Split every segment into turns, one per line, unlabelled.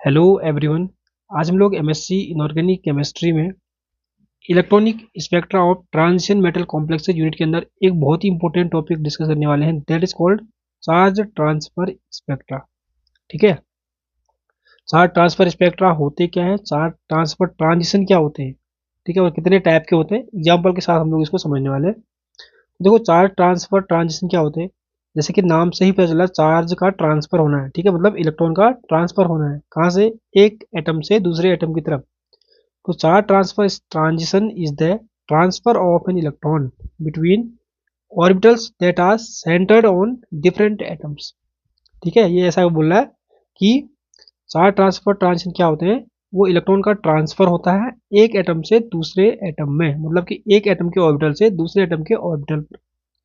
Hello everyone. आज हम लोग एमएससी इनऑर्गेनिक केमिस्ट्री में electronic spectra of transition metal complexes unit के अंदर एक बहुत ही इंपॉर्टेंट टॉपिक डिस्कस करने वाले हैं, that is called charge transfer spectra. ठीक है, चार्ज ट्रांसफर स्पेक्ट्रा होते क्या है, चार्ज ट्रांसफर ट्रांजिशन क्या होते हैं, ठीक है, और कितने टाइप के होते हैं, एग्जाम्पल के साथ हम लोग इसको समझने वाले हैं। देखो, चार्ज ट्रांसफर ट्रांजिशन क्या होते हैं, जैसे कि नाम से ही पता चला चार्ज का ट्रांसफर होना है। ठीक है, मतलब इलेक्ट्रॉन का ट्रांसफर होना है, कहाँ से, एक एटम से दूसरे एटम की तरफ। तो charge transfer transition is the transfer of an electron between orbitals that are centered on different atoms. ठीक है, ये ऐसा बोल रहा है कि चार्ज ट्रांसफर ट्रांजिशन क्या होते हैं, वो इलेक्ट्रॉन का ट्रांसफर होता है एक एटम से दूसरे एटम में, मतलब कि एक एटम के ऑर्बिटल से दूसरे एटम के ऑर्बिटल।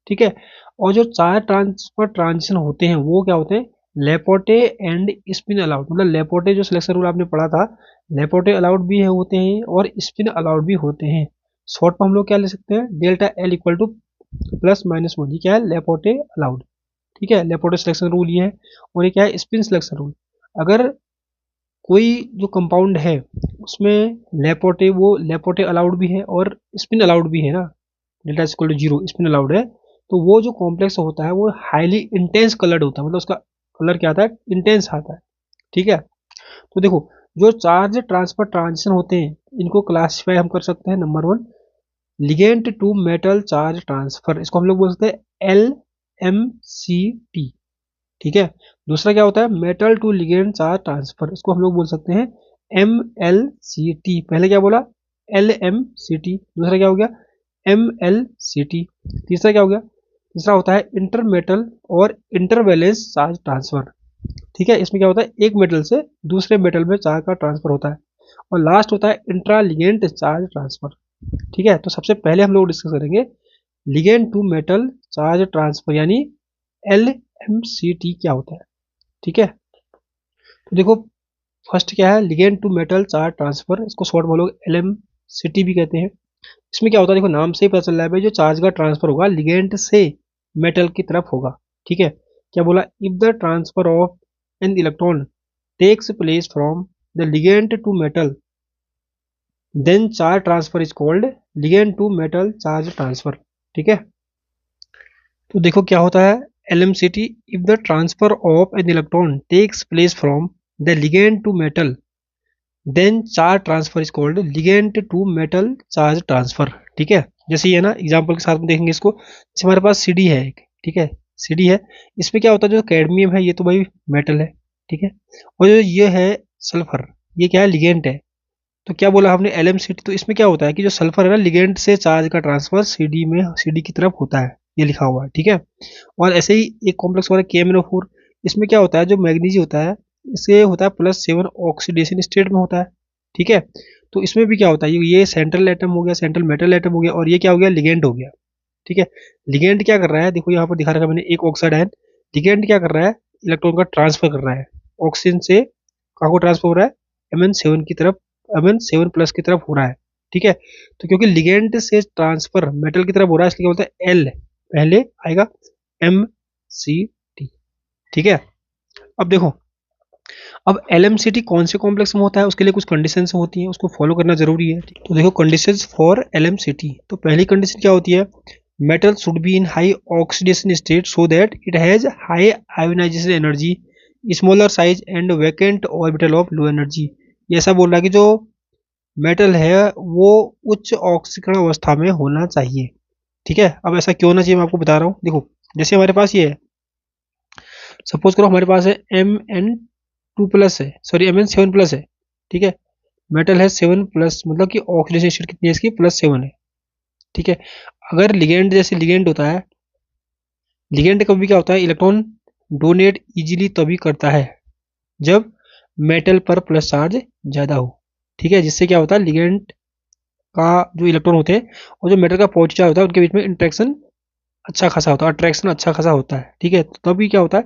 ठीक है, और जो चार्ज ट्रांसफर ट्रांजिशन होते हैं वो क्या होते हैं, लेपोटे एंड स्पिन अलाउड। मतलब लेपोटे जो सिलेक्शन रूल आपने पढ़ा था, लेपोटे अलाउड भी है होते हैं और स्पिन अलाउड भी होते हैं। शॉर्ट में हम लोग क्या ले सकते हैं, delta L equal two plus minus one, ये क्या है, लेपोटे अलाउड। ठीक है, लेपोटे सिलेक्शन रूल ये है, और ये क्या है, स्पिन सिलेक्शन रूल। अगर कोई जो कंपाउंड है उसमें लेपोटे, वो लेपोटे अलाउड भी है और स्पिन अलाउड भी है ना, delta equal to zero spin allowed है, तो वो जो कॉम्प्लेक्स होता है वो हाईली इंटेंस कलर्ड होता है, मतलब उसका कलर क्या आता है, इंटेंस आता है। ठीक है, तो देखो, जो चार्ज ट्रांसफर ट्रांजिशन होते हैं इनको क्लासिफाई हम कर सकते हैं। Number one, ligand to metal charge transfer, इसको हम लोग बोल सकते हैं LMCT। ठीक है, दूसरा क्या होता है, metal to ligand charge transfer, इसको हम लोग बोल सकते हैं MLCT। पहले क्या बोला, LMCT, दूसरा क्या हो गया, MLCT। तीसरा क्या हो गया, तीसरा होता है इंटर मेटल और इंटरवैलेंस चार्ज ट्रांसफर। ठीक है, इसमें क्या होता है, एक मेटल से दूसरे मेटल में चार्ज का ट्रांसफर होता है। और लास्ट होता है इंट्रा लिगेंड चार्ज ट्रांसफर। ठीक है, तो सबसे पहले हम लोग डिस्कस करेंगे ligand to metal charge transfer, यानी LMCT क्या होता है। ठीक है, तो देखो, फर्स्ट क्या है, ligand to metal charge transfer, इसको शॉर्ट में लोग LMCT भी कहते हैं। इसमें क्या होता है, देखो नाम से ही पता चल रहा है भाई, जो चार्ज का ट्रांसफर होगा लिगेंड से मेटल की तरफ होगा। ठीक है, क्या बोला, if the transfer of an electron takes place from the ligand to metal, then charge transfer is called ligand to metal charge transfer. ठीक है, तो देखो क्या होता है, LMCT, if the transfer of an electron takes place from the ligand to metal, then charge transfer is called ligand to metal charge transfer. ठीक है, जैसे ये ना एग्जांपल के साथ में देखेंगे इसको, जैसे हमारे पास CD है एक, ठीक है, CD है, इसमें क्या होता है, जो कैडमियम है ये तो भाई मेटल है। ठीक है, और जो ये है सल्फर, ये क्या है, लिगेंड है। तो क्या बोला हमने, LMCT, तो इसमें क्या होता है कि जो सल्फर है ना, लिगेंड से चार्ज का ट्रांसफर CD की तरफ होता है, ये लिखा हुआ है। ठीक है, और ऐसे ही एक कॉम्प्लेक्स हो रहा है KMnO4, इसमें क्या होता है, जो मैग्नीशियम होता है इसे होता है +7 ऑक्सीडेशन स्टेट में होता है। ठीक है, तो इसमें भी क्या होता है, ये सेंट्रल एटम हो गया, सेंट्रल मेटल एटम हो गया, और ये क्या हो गया, लिगेंड हो गया। ठीक है, लिगेंड क्या कर रहा है, देखो यहाँ पर दिखा रखा मैंने एक ऑक्साइड आयन, लिगेंड क्या कर रहा है, इलेक्ट्रॉन का ट्रांसफर कर रहा है, ऑक्सीजन से कहाँ को ट्रांसफर हो रहा है, Mn7 की तरफ, Mn7+ की तरफ हो रहा है। ठीक है, तो क्योंकि लिगेंड से ट्रांसफर मेटल की तरफ हो रहा है, इसलिए क्या बोलते हैं, L पहले आएगा, MCT। ठीक है, अब देखो, अब LMCT कौन से कॉम्प्लेक्स में होता है, उसके लिए कुछ कंडीशंस होती हैं, उसको फॉलो करना जरूरी है। तो देखो, कंडीशंस फॉर LMCT, तो पहली कंडीशन क्या होती है, metal should be in high oxidation state so that it has high ionization energy, smaller size and vacant orbital of low energy. ये ऐसा बोल रहा है कि जो मेटल है वो उच्च ऑक्सीकरण अवस्था में होना चाहिए। ठीक है, अब ऐसा क्यों होना चाहिए मैं आपको बता रहा हूँ। देखो, जैसे हमारे पास ये है, सपोज करो हमारे पास है Mn2+ है, सॉरी Mn7+ है। ठीक है, मेटल है 7+, मतलब कि ऑक्सीडेशन स्टेट कितनी है इसकी, +7 है। ठीक है, अगर लिगेंड, जैसे लिगेंड होता है, लिगेंड कभी क्या होता है, इलेक्ट्रॉन डोनेट इजीली तभी करता है जब मेटल पर प्लस चार्ज ज्यादा हो। ठीक है, जिससे क्या होता है, लिगेंड का जो इलेक्ट्रॉन होते हैं और जो मेटल का पॉजिटिव चार्ज होता है उनके बीच में इंटरेक्शन अच्छा खासा होता है, अट्रैक्शन अच्छा खासा होता है। ठीक है, तो तभी क्या होता है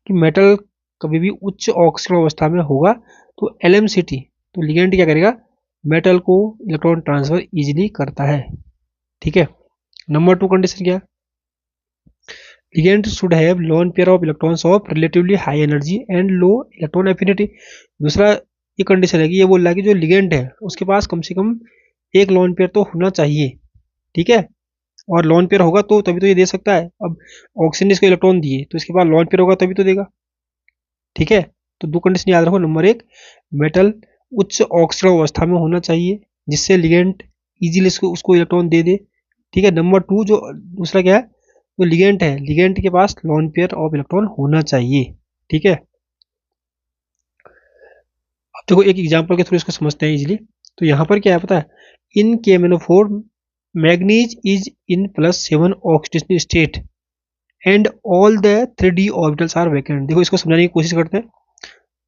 कि मेटल कभी भी उच्च ऑक्सीकरण अवस्था में होगा, तो LMCT, तो लिगेंड क्या करेगा, मेटल को इलेक्ट्रॉन ट्रांसफर इजीली करता है। ठीक है, नंबर 2 कंडीशन क्या, ligand should have lone pair of electrons of relatively high energy and low electron affinity। दूसरा ये कंडीशन है कि ये बोल रहा है कि जो लिगेंड है उसके पास कम से कम एक लोन पेयर तो होना चाहिए, ठीक है। और लोन पेयर होगा तो तभी तो ये दे सकता है। अब ऑक्सीजन ने इसको इलेक्ट्रॉन दिए तो इसके पास लोन पेयर होगा तभी तो देगा, ठीक है। तो दो कंडीशन याद रखो। नंबर एक, मेटल उच्च ऑक्सीजन अवस्था में होना चाहिए जिससे लिगेंड इजीली उसको इलेक्ट्रॉन दे दे, ठीक है। नंबर टू, जो दूसरा क्या है, जो लिगेंड है, लिगेंड के पास लोन पेयर ऑफ इलेक्ट्रॉन होना चाहिए, ठीक है। अब देखो एक एग्जांपल के थ्रू इसको समझते हैं इजीली। तो यहाँ पर क्या है पता है, in KMnO4 manganese is in +7 oxidation state and all the 3d orbitals are vacant. देखो इसको समझाने की कोशिश करते हैं।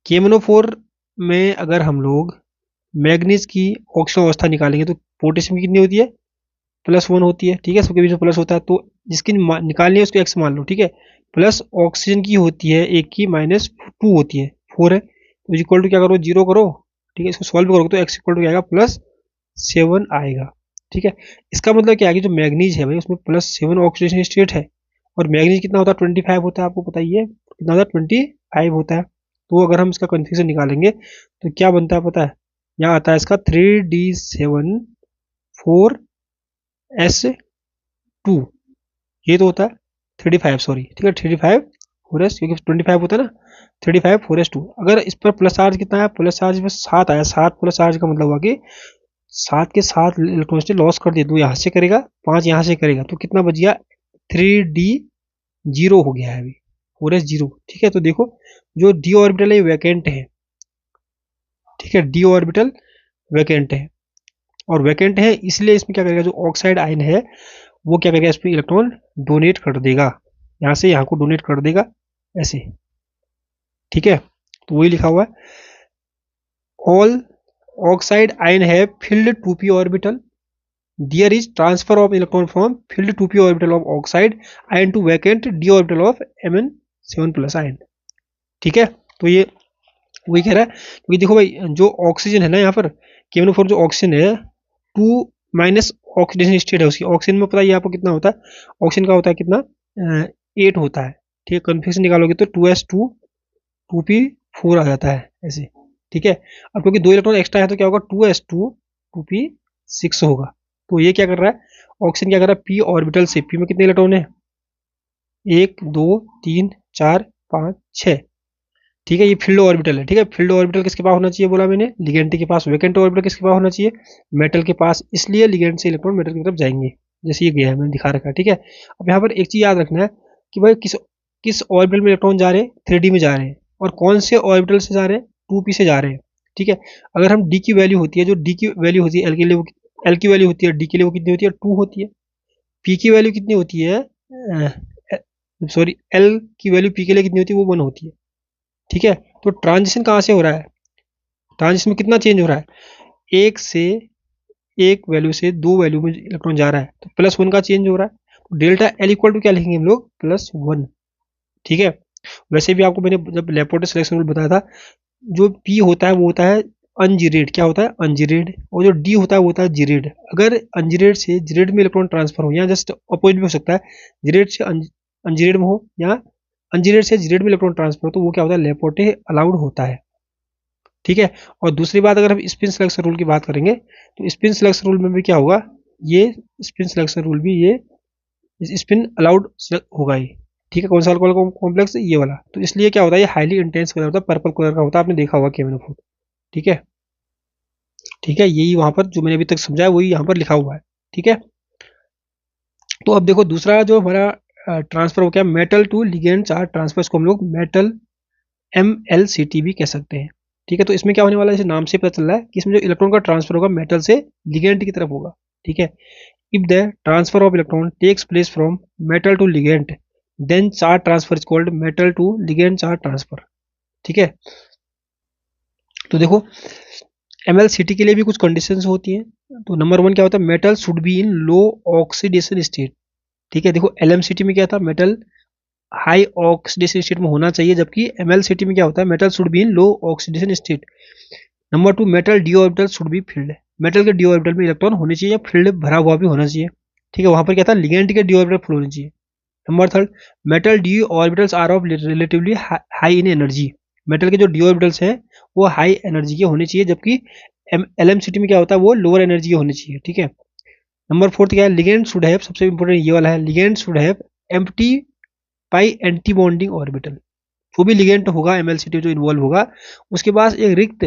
KMnO4 में अगर हम लोग मैग्नीज की ऑक्सीजन अवस्था निकालेंगे तो पोटेशियम की कितनी होती है, +1 होती है, ठीक है। सबके बीच में प्लस होता है, तो जिसकी निकालनी है उसको x मान लो, ठीक है। प्लस ऑक्सीजन की होती है एक की -2 होती है, 4 है, तो इक्वल टू क्या करो, 0 करो, ठीक है। इसको सॉल्व करोगे तो x इक्वल टू क्या आएगा, +7 आएगा, ठीक है। इसका मतलब क्या है कि जो मैग्नीज है भाई उसमें +7 ऑक्सीडेशन स्टेट है, और मैग्नीज कितना होता है, 25 होता है, आपको पता ही है कितना होता है, 25 होता है। तो अगर हम इसका कन्फ्यूजन निकालेंगे तो क्या बनता है पता है, यहाँ आता है इसका 3d7 4s2, ये तो होता है 35, सॉरी, ठीक है, 35 4s, क्योंकि 25 होता है ना, 35 4s2। अगर इस पर प्लस चार्ज कितना है, प्लस चार्ज में 7 आया, 7 प्लस चार्ज का मतलब हुआ कि 7 के 7 इलेक्ट्रॉन्स ने लॉस कर दिए, 2 यहाँ से करेगा, 5 यहाँ से करेगा, तो कितना बच गया, 3d0 हो गया है अभी, 4s0, ठीक है। तो देखो जो d ऑर्बिटल है वैकेंट है, ठीक है, d ऑर्बिटल वैकेंट है, और वैकेंट है इसलिए इसमें क्या करेगा, जो ऑक्साइड आयन है वो क्या करेगा, इस पर इलेक्ट्रॉन डोनेट कर देगा, यहाँ से यहाँ को डोनेट कर देगा ऐसे, ठीक है। तो वही लिखा हुआ है, ऑल ऑक्साइड आयन है filled 2p orbital, there is transfer of electron from filled 2p orbital of oxide ion to vacant d orbital of Mn7+ ion, ठीक है। तो ये वही कह रहा है, क्योंकि देखो भाई जो ऑक्सीजन है ना, यहाँ पर KMnO4 जो ऑक्सीजन है 2- ऑक्सीडेशन स्टेट है उसकी, ऑक्सीजन में पता है आपको कितना होता है, ऑक्सीजन का होता है कितना, 8 होता है, ठीक है। कन्फिग्रेशन निकालोगे तो 2s2 2p4 आ जाता है ऐसे, ठीक है। अब क्योंकि 2 इलेक्ट्रॉन एक्स्ट्रा है तो क्या होगा, 2s2 2p6 होगा। तो ये क्या कर रहा है, ऑक्सीजन क्या कर रहा है, p ऑर्बिटल से, p में कितने इलेक्ट्रॉन है, 1 2 3 4 5 6, ठीक है। ये फील्ड ऑर्बिटल है, ठीक है। फील्ड ऑर्बिटल किसके पास होना चाहिए बोला मैंने, लिगेंड के पास। वैकेंट ऑर्बिटल किसके पास होना चाहिए, मेटल के पास, इसलिए लिगेंड से इलेक्ट्रॉन मेटल की तरफ जाएंगे, जैसे ये गया है, मैंने दिखा रखा है, ठीक है। अब यहाँ पर एक चीज याद रखना है कि भाई किस किस ऑर्बिटल में इलेक्ट्रॉन जा रहे हैं, 3D में जा रहे हैं, और कौन से ऑर्बिटल से जा रहे हैं, 2p से जा रहे हैं, ठीक है। अगर हम d की वैल्यू होती है, जो d की वैल्यू होती है एल के लिए, एल की वैल्यू होती है d के लिए वो कितनी होती है, 2 होती है। p की वैल्यू कितनी होती है, सॉरी, एल की वैल्यू p के लिए कितनी होती है, वो 1 होती है, ठीक है। तो ट्रांजिशन कहाँ से हो रहा है, ट्रांजिशन में कितना चेंज हो रहा है, एक से एक वैल्यू से 2 वैल्यू में इलेक्ट्रॉन जा रहा है, तो +1 का चेंज हो रहा है। तो डेल्टा एल इक्वल टू क्या लिखेंगे हम लोग, +1, ठीक है। वैसे भी आपको मैंने जब लेपोर्टे सिलेक्शन रूल बताया था, जो पी होता है वो होता है अनजीरेड, क्या होता है, अनजीरेड, और जो डी होता है वो होता है जीरेड। अगर अनजीरेड से जीरेड में इलेक्ट्रॉन ट्रांसफर हो, या जस्ट अपोजिट भी हो सकता है, जीरेड से अनजीरेड में हो, या अनजीरेड से जीरेड में इलेक्ट्रॉन ट्रांसफर हो, तो वो क्या होता है, लेपोर्टे अलाउड होता है, ठीक है। और दूसरी बात, अगर हम स्पिन सिलेक्शन रूल की बात करेंगे तो स्पिन सिलेक्शन रूल में भी क्या होगा, ये स्पिन सिलेक्शन रूल भी ये स्पिन अलाउड होगा ये, ठीक है। कौन सा वाला कॉम्प्लेक्स, ये वाला। तो इसलिए क्या होता है, ये हाईली इंटेंस कलर होता है, पर्पल कलर का होता है, आपने देखा होगा KMnO4, ठीक है, ठीक है। यही वहां पर जो मैंने अभी तक समझाया वही यहाँ पर लिखा हुआ है, ठीक है। तो अब देखो दूसरा जो हमारा ट्रांसफर हो गया, metal to ligand charge transfer, इसको हम लोग मेटल MLCT भी कह सकते हैं, ठीक है। तो इसमें क्या होने वाला है, जैसे नाम से पता चल रहा है कि इसमें जो इलेक्ट्रॉन का ट्रांसफर होगा मेटल से लिगेंड की तरफ होगा, ठीक है। If the transfer of electron takes place from metal to ligand, then charge transfer is called metal to ligand charge transfer, ठीक है। तो देखो MLCT के लिए भी कुछ कंडीशंस होती हैं। तो नंबर 1 क्या होता है, metal should be in low oxidation state, ठीक है। देखो LMCT में क्या था, मेटल हाई ऑक्सीडेशन स्टेट में होना चाहिए, जबकि MLCT में क्या होता है, metal should be in low oxidation state. Number 2, metal D orbital should be filled, metal के डी ऑर्बिटल में इलेक्ट्रॉन होने चाहिए या फील्ड भरा हुआ भी होना चाहिए, ठीक है। वहां पर क्या था, लिगेंड के डी ऑर्बिटल फुल होनी चाहिए। Number 3, metal d orbitals are of relatively high in energy, metal के जो डी ऑर्बिटल्स हैं वो हाई एनर्जी के होने चाहिए, जबकि LMCT में क्या होता है वो लोअर एनर्जी के होने चाहिए। ठीक है। नंबर 4 क्या है, लिगेंड शुड हैव, सबसे इंपॉर्टेंट ये वाला है, ligand should have empty pi anti bonding orbital. जो भी लिगेंड होगा MLCT जो इन्वॉल्व होगा उसके पास एक रिक्त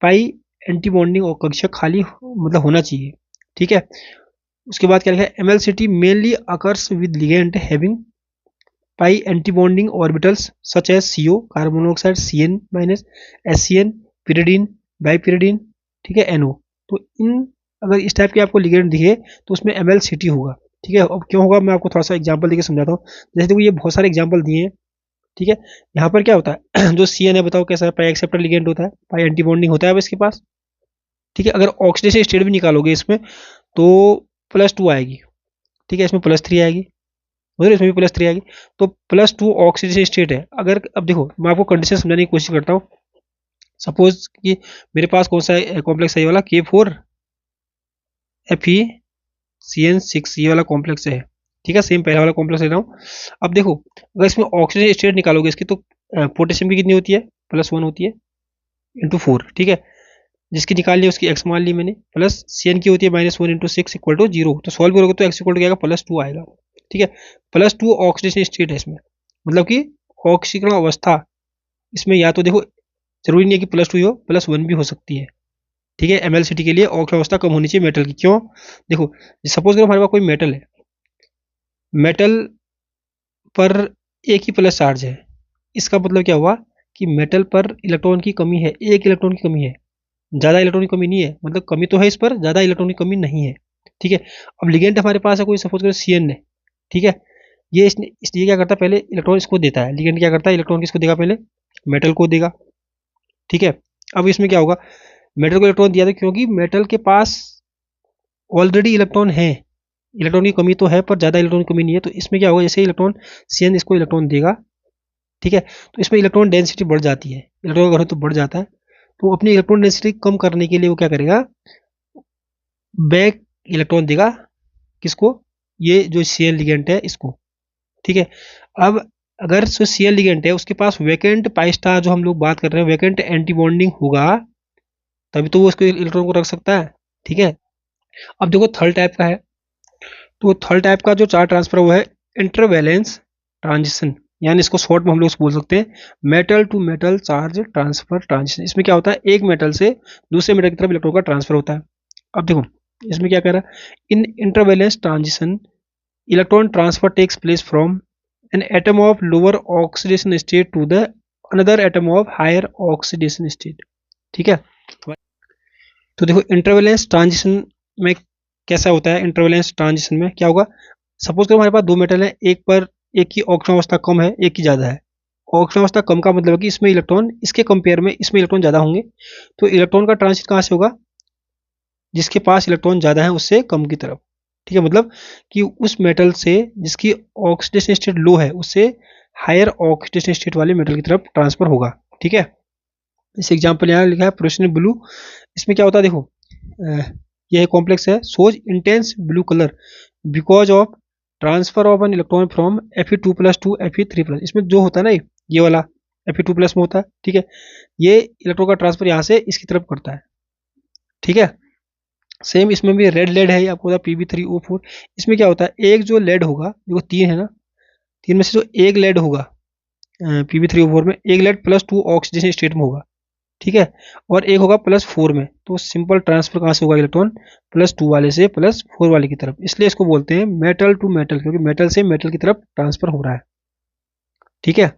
पाई एंटी बॉन्डिंग और कक्षक खाली मतलब होना चाहिए। ठीक है। उसके बाद क्या लिखा है, MLCT mainly occurs with ligand having pi anti bonding orbitals such as CO carbon monoxide, CN-, SCN, pyridine, bipyridine, ठीक है, NO। तो इन अगर इस टाइप के आपको लिगेंड दिखे तो उसमें MLCT होगा। ठीक है। अब क्यों होगा मैं आपको थोड़ा सा एग्जांपल देके समझाता हूँ। जैसे देखो ये बहुत सारे एग्जांपल दिए हैं। ठीक है। यहाँ पर क्या होता है जो CN है बताओ कैसा है, पाई एक्सेप्टर लिगेंड होता है, पाई एंटी बॉन्डिंग होता है अब इसके पास। ठीक है। अगर ऑक्सीडेशन स्टेट भी निकालोगे इसमें तो +2 आएगी। ठीक है। इसमें +3 आएगी, मतलब इसमें भी +3 आएगी। तो +2 ऑक्सीडेशन स्टेट है। अगर अब देखो मैं आपको कंडीशन समझाने की कोशिश करता हूँ। सपोज कि मेरे पास कौन सा कॉम्प्लेक्स है, ये वाला K4FeCN6 ये वाला कॉम्प्लेक्स है। ठीक है। सेम पहला वाला कॉम्प्लेक्स ले रहा हूँ। अब देखो अगर इसमें ऑक्सीजन स्टेट निकालोगे इसकी तो पोटेशियम की कितनी होती है, +1 होती है इंटू 4। ठीक है। जिसकी निकाल ली उसकी x मान ली मैंने, प्लस CN की होती है -1 इंटू 6 इक्वल टू 0। तो सॉल्व करोगे तो x इक्वल टू क्या आएगा, +2 आएगा। ठीक है। +2 ऑक्सीडेशन स्टेट है इसमें, मतलब कि ऑक्सीकरण अवस्था इसमें या तो देखो जरूरी नहीं है कि +2 ही हो, +1 भी हो सकती है। ठीक है। MLCT के लिए ऑक्सीकरण अवस्था कम होनी चाहिए मेटल की। क्यों, देखो सपोज करो हमारे पास कोई मेटल है, मेटल पर एक ही प्लस चार्ज है, इसका मतलब क्या हुआ कि मेटल पर इलेक्ट्रॉन की कमी है, एक इलेक्ट्रॉन की कमी है, ज़्यादा इलेक्ट्रॉन की कमी नहीं है, मतलब कमी तो है इस पर, ज़्यादा इलेक्ट्रॉन की कमी नहीं है। ठीक है। अब लिगेंड हमारे पास है कोई, सपोज करो CN है। ठीक है। ये इसलिए क्या करता है, पहले इलेक्ट्रॉन इसको देता है, लिगेंड क्या करता है इलेक्ट्रॉन किसको देगा, पहले मेटल को देगा। ठीक है। अब इसमें क्या होगा, मेटल को इलेक्ट्रॉन दिया था क्योंकि मेटल के पास ऑलरेडी इलेक्ट्रॉन है, इलेक्ट्रॉन की कमी तो है पर ज़्यादा इलेक्ट्रॉन की कमी नहीं है। तो इसमें क्या होगा, जैसे इलेक्ट्रॉन CN इसको इलेक्ट्रॉन देगा, ठीक है, तो इसमें इलेक्ट्रॉन डेंसिटी बढ़ जाती है, इलेक्ट्रॉन का घनत्व बढ़ जाता है। तो अपनी इलेक्ट्रॉन डेंसिटी कम करने के लिए वो क्या करेगा, बैक इलेक्ट्रॉन देगा किसको, ये जो CN लिगेंड है इसको। ठीक है। अब अगर जो CN लिगेंड है उसके पास वैकेंट पाई स्टार जो हम लोग बात कर रहे हैं वैकेंट एंटी बॉन्डिंग होगा, तभी तो वो उसको इलेक्ट्रॉन को रख सकता है। ठीक है। अब देखो थर्ड टाइप का है, तो थर्ड टाइप का जो चार्ज ट्रांसफर वो है इंटरवैलेंस ट्रांजिशन, यानी इसको शॉर्ट में हम लोग बोल सकते हैं metal to metal charge transfer transition. इसमें क्या होता है, एक मेटल से दूसरे मेटल की तरफ इलेक्ट्रॉन का ट्रांसफर होता है। अब देखो इसमें क्या कह रहा है, in intervalence transition electron transfer takes place from an atom of lower oxidation state to the another atom of higher oxidation state. ठीक है। तो देखो इंटरवैलेंस ट्रांजिशन में कैसा होता है, इंटरवैलेंस ट्रांजिशन में क्या होगा, सपोज करो हमारे पास दो मेटल है, एक पर एक की ऑक्सीजन अवस्था कम है, एक की ज़्यादा है। ऑक्सीजन अवस्था कम का मतलब है कि इसमें इलेक्ट्रॉन इसके कंपेयर में इसमें इलेक्ट्रॉन ज़्यादा होंगे, तो इलेक्ट्रॉन का ट्रांजिशन कहाँ से होगा, जिसके पास इलेक्ट्रॉन ज़्यादा है उससे कम की तरफ। ठीक है। मतलब कि उस मेटल से जिसकी ऑक्सीडेशन स्टेट लो है उससे हायर ऑक्सीडेशन स्टेट वाले मेटल की तरफ ट्रांसफर होगा। ठीक है। इस एग्जाम्पल यहाँ लिखा है प्रोशनल ब्लू। इसमें क्या होता है देखो, यह कॉम्प्लेक्स है shows intense blue colour because of transfer of an electron from Fe2+ to Fe3+। इसमें जो होता है ना ये वाला Fe2+ में होता है। ठीक है। ये इलेक्ट्रॉन का ट्रांसफर यहाँ से इसकी तरफ करता है। ठीक है। सेम इसमें भी रेड लेड है, आपको पता Pb3O4। इसमें क्या होता है, एक जो लेड होगा, देखो 3 है ना, 3 में से जो एक लेड होगा Pb3O4 में, एक लेड +2 ऑक्सीडेशन स्टेट में होगा। ठीक है। और एक होगा +4 में, तो सिंपल ट्रांसफर कहाँ से होगा इलेक्ट्रॉन, +2 वाले से +4 वाले की तरफ। इसलिए इसको बोलते हैं मेटल टू मेटल, क्योंकि मेटल से मेटल की तरफ ट्रांसफर हो रहा है। ठीक है।